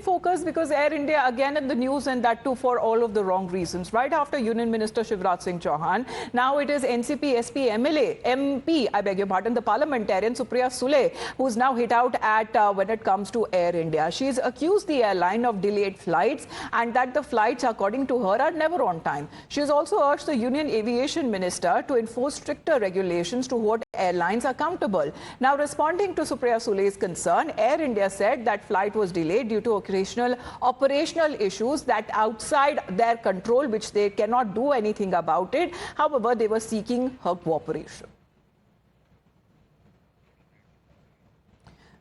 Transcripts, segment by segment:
focus because Air India again in the news, and that too for all of the wrong reasons. Right after Union Minister Shivraj Singh Chauhan, now it is NCP, SP, MLA, MP, I beg your pardon, the parliamentarian Supriya Sule, who's now hit out at when it comes to Air India. She's accused the airline of delayed flights and that the flights, according to her, are never on time. She's also urged the Union Aviation Minister to enforce stricter regulations to hold airlines accountable. Now, responding to Supriya Sule's concern, Air India said that flight was delayed due to occasional operational issues that outside their control, which they cannot do anything about it. However, they were seeking her cooperation.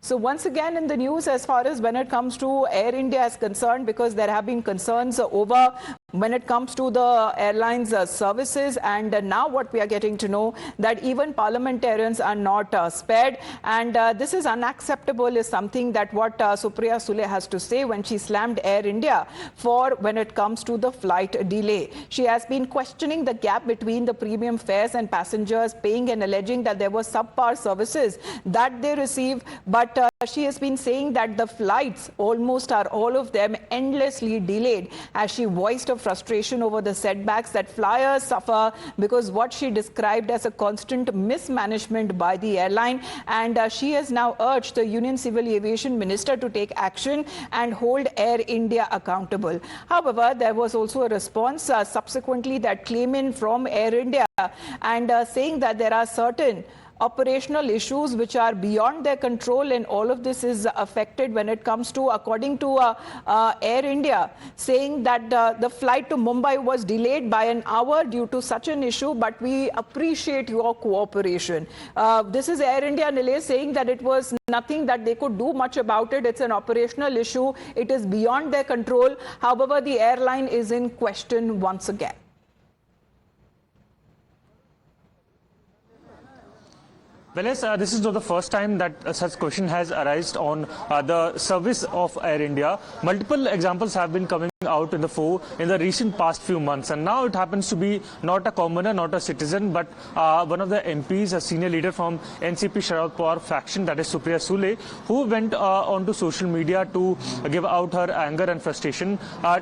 So once again in the news as far as when it comes to Air India is concerned, because there have been concerns over when it comes to the airlines services, and now what we are getting to know that even parliamentarians are not spared, and this is unacceptable is something that what Supriya Sule has to say when she slammed Air India for when it comes to the flight delay. She has been questioning the gap between the premium fares and passengers paying and alleging that there were subpar services that they receive, but she has been saying that the flights almost are all of them endlessly delayed, as she voiced a frustration over the setbacks that flyers suffer because what she described as a constant mismanagement by the airline, and she has now urged the Union Civil Aviation Minister to take action and hold Air India accountable. However, there was also a response subsequently that came in from Air India and saying that there are certain operational issues which are beyond their control, and all of this is affected when it comes to, according to Air India, saying that the flight to Mumbai was delayed by an hour due to such an issue, but we appreciate your cooperation. This is Air India Nile saying that it was nothing that they could do much about it. It's an operational issue. It is beyond their control. However, the airline is in question once again. Well, yes, this is not the first time that such question has arisen on the service of Air India. Multiple examples have been coming out in the fore in the recent past few months, and now it happens to be not a commoner, not a citizen, but one of the MPs, a senior leader from NCP Subpar faction, that is Supriya Sule, who went onto social media to give out her anger and frustration,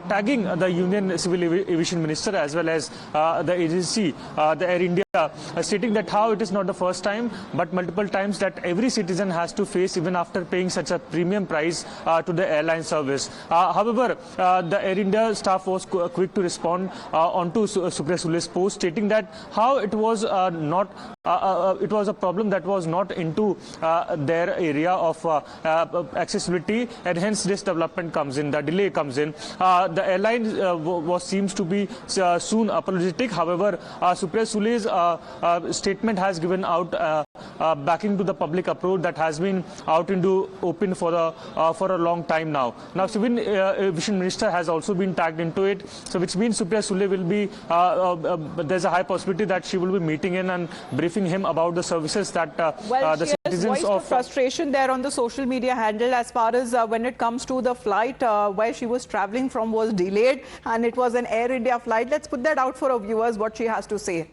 tagging the Union Civil Aviation Minister as well as the agency, the Air India, stating that how it is not the first time but multiple times that every citizen has to face even after paying such a premium price to the airline service. However, the Air India staff was quick to respond onto Supriya Sule's post, stating that how it was it was a problem that was not into their area of accessibility, and hence this development comes in, the delay comes in. The airline seems to be soon apologetic. However, Supriya Sule's statement has given out backing to the public approach that has been out into open for a long time now. Now, Civil Aviation Minister has also been tagged into it, so which means Supriya Sule will be, there's a high possibility that she will be meeting in and briefing him about the services that the citizens of frustration there on the social media handle as far as when it comes to the flight where she was traveling from was delayed, and it was an Air India flight. Let's put that out for our viewers, what she has to say.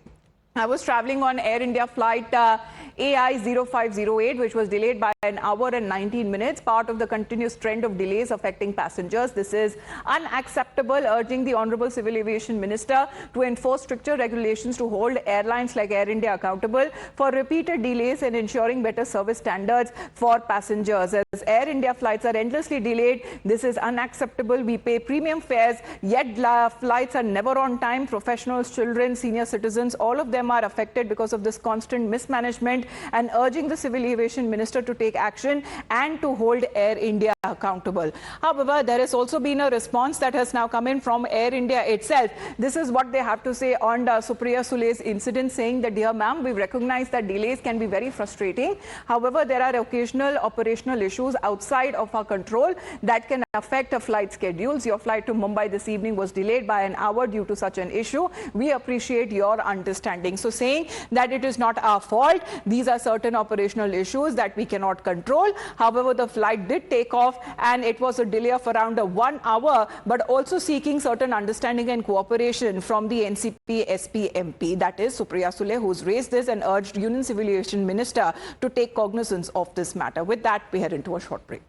I was traveling on Air India flight AI 0508, which was delayed by an hour and 19 minutes, part of the continuous trend of delays affecting passengers. This is unacceptable, urging the Honorable Civil Aviation Minister to enforce stricter regulations to hold airlines like Air India accountable for repeated delays and ensuring better service standards for passengers. As Air India flights are endlessly delayed, this is unacceptable. We pay premium fares, yet flights are never on time. Professionals, children, senior citizens, all of them are affected because of this constant mismanagement, and urging the Civil Aviation Minister to take action and to hold Air India accountable. However, there has also been a response that has now come in from Air India itself. This is what they have to say on Supriya Sule's incident, saying that, dear ma'am, we recognize that delays can be very frustrating. However, there are occasional operational issues outside of our control that can affect a flight schedules. Your flight to Mumbai this evening was delayed by an hour due to such an issue. We appreciate your understanding. So saying that it is not our fault, these are certain operational issues that we cannot control. However, the flight did take off and it was a delay of around 1 hour, but also seeking certain understanding and cooperation from the NCP SP MP, that is Supriya Sule, who's raised this and urged Union Civil Aviation Minister to take cognizance of this matter. With that, we head into a short break.